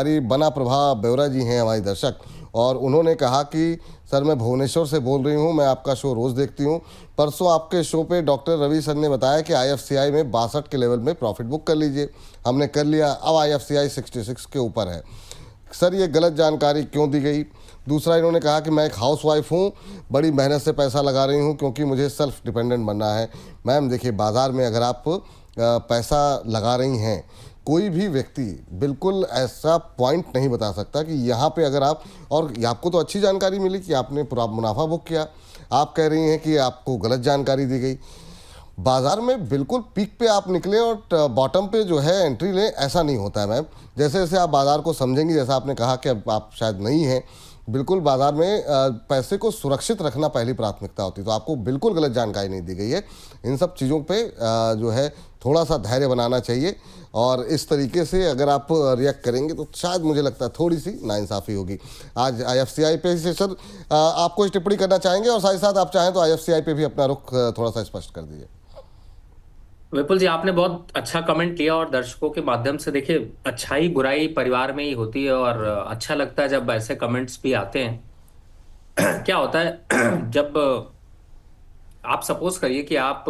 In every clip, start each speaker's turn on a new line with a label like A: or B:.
A: हमारी बना प्रभा बेवरा जी हैं हमारी दर्शक, और उन्होंने कहा कि सर मैं भुवनेश्वर से बोल रही हूँ, मैं आपका शो रोज़ देखती हूँ। परसों आपके शो पे डॉक्टर रवि सर ने बताया कि आईएफसीआई में 62 के लेवल में प्रॉफिट बुक कर लीजिए। हमने कर लिया, अब आईएफसीआई 66 के ऊपर है। सर ये गलत जानकारी क्यों दी गई? दूसरा इन्होंने कहा कि मैं एक हाउसवाइफ हूँ, बड़ी मेहनत से पैसा लगा रही हूँ क्योंकि मुझे सेल्फ डिपेंडेंट बनना है। मैम देखिए, बाज़ार में अगर आप पैसा लगा रही हैं, कोई भी व्यक्ति बिल्कुल ऐसा पॉइंट नहीं बता सकता कि यहाँ पे अगर आप, और आपको तो अच्छी जानकारी मिली कि आपने पूरा मुनाफा बुक किया, आप कह रही हैं कि आपको गलत जानकारी दी गई। बाजार में बिल्कुल पीक पे आप निकले और बॉटम पे जो है एंट्री लें, ऐसा नहीं होता है मैम। जैसे जैसे आप बाजार को समझेंगी, जैसा आपने कहा कि अब आप शायद नहीं हैं, बिल्कुल बाजार में पैसे को सुरक्षित रखना पहली प्राथमिकता होती है। तो आपको बिल्कुल गलत जानकारी नहीं दी गई है। इन सब चीज़ों पे जो है थोड़ा सा धैर्य बनाना चाहिए, और इस तरीके से अगर आप रिएक्ट करेंगे तो शायद मुझे लगता है थोड़ी सी नाइंसाफ़ी होगी। आज आईएफसीआई पे से सर आप कोई टिप्पणी करना चाहेंगे, और साथ ही साथ आप चाहें तो आईएफसीआई पे भी अपना रुख थोड़ा सा स्पष्ट कर दीजिए।
B: विपुल जी, आपने बहुत अच्छा कमेंट किया और दर्शकों के माध्यम से देखिए, अच्छाई बुराई परिवार में ही होती है और अच्छा लगता है जब ऐसे कमेंट्स भी आते हैं। क्या होता है जब आप सपोज करिए कि आप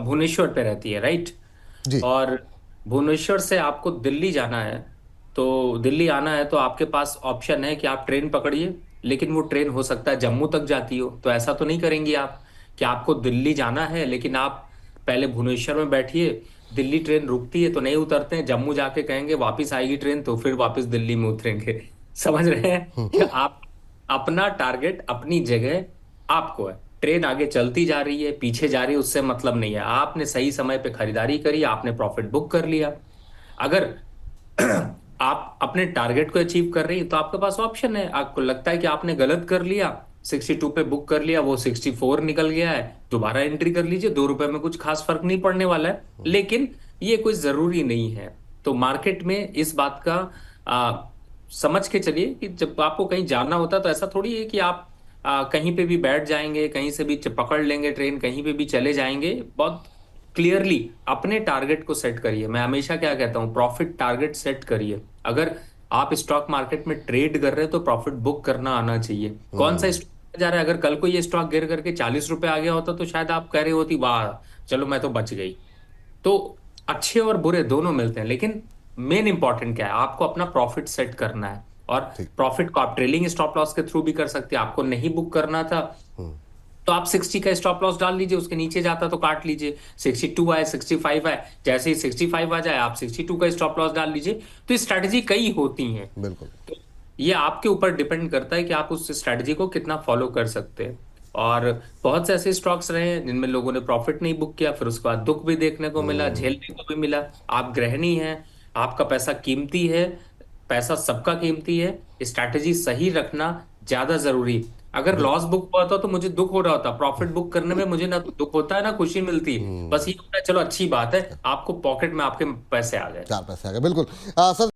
B: भुवनेश्वर पे रहती है, राइट?
A: जी।
B: और भुवनेश्वर से आपको दिल्ली जाना है, तो दिल्ली आना है तो आपके पास ऑप्शन है कि आप ट्रेन पकड़िए, लेकिन वो ट्रेन हो सकता है जम्मू तक जाती हो। तो ऐसा तो नहीं करेंगी आप कि आपको दिल्ली जाना है लेकिन आप पहले भुवनेश्वर में बैठिए, दिल्ली ट्रेन रुकती है तो नहीं उतरते हैं, जम्मू जाके कहेंगे वापस आएगी ट्रेन तो फिर वापस दिल्ली में उतरेंगे। समझ रहे हैं कि आप अपना टारगेट अपनी जगह आपको है, ट्रेन आगे चलती जा रही है पीछे जा रही है उससे मतलब नहीं है। आपने सही समय पे खरीदारी करी, आपने प्रॉफिट बुक कर लिया। अगर आप अपने टारगेट को अचीव कर रही हैं तो आपके पास ऑप्शन है। आपको लगता है कि आपने गलत कर लिया, 62 पे बुक कर लिया, वो 64 निकल गया है, दोबारा एंट्री कर लीजिए, 2 रुपए में कुछ खास फर्क नहीं पड़ने वाला है। लेकिन ये कोई जरूरी नहीं है। तो मार्केट में इस बात का समझ के चलिए कि जब आपको कहीं जाना होता है तो ऐसा थोड़ी है कि आप कहीं पे भी बैठ जाएंगे, कहीं से भी पकड़ लेंगे ट्रेन, कहीं पे भी चले जाएंगे। बहुत क्लियरली अपने टारगेट को सेट करिए। मैं हमेशा क्या कहता हूं, प्रॉफिट टारगेट सेट करिए। अगर आप स्टॉक मार्केट में ट्रेड कर रहे हैं तो प्रॉफिट बुक करना आना चाहिए। कौन सा स्टॉक जा रहा है, अगर कल को ये स्टॉक गिर करके 40 रुपए आ गया होता तो शायद आप कह रही होती वाह चलो मैं तो बच गई। तो अच्छे और बुरे दोनों मिलते हैं, लेकिन मेन इंपॉर्टेंट क्या है, आपको अपना प्रॉफिट सेट करना है। और
A: ठीक।
B: प्रॉफिट को आप ट्रेलिंग स्टॉप लॉस के थ्रू भी कर सकते हैं। आपको नहीं बुक करना था तो आप 60 का स्टॉप लॉस डाल लीजिए, उसके नीचे जाता तो काट लीजिए। 62 आए, 65 आए, जैसे ही 65 आ जाए आप 62 का स्टॉप लॉस डाल लीजिए। तो स्ट्रैटेजी कई होती हैं,
A: बिल्कुल।
B: तो ये आपके ऊपर डिपेंड करता है कि आप उस स्ट्रैटेजी को कितना फॉलो कर सकते हैं। और बहुत से ऐसे स्टॉक्स रहे हैं जिनमें लोगों ने प्रॉफिट नहीं बुक किया, फिर उसके बाद दुख भी देखने को मिला, झेलने को भी मिला। आप गृहिणी हैं, आपका पैसा कीमती है, पैसा सबका कीमती है। स्ट्रैटेजी सही रखना ज्यादा जरूरी। अगर
A: बिल्कुल।
B: लॉस बुक हुआ था तो मुझे दुख हो रहा होता, प्रॉफिट बुक करने में मुझे ना तो दुख होता है ना खुशी मिलती है। बस ये होता है चलो अच्छी बात है, आपको पॉकेट में आपके पैसे आ गए।
A: 4 पैसे आ गए, बिल्कुल। सर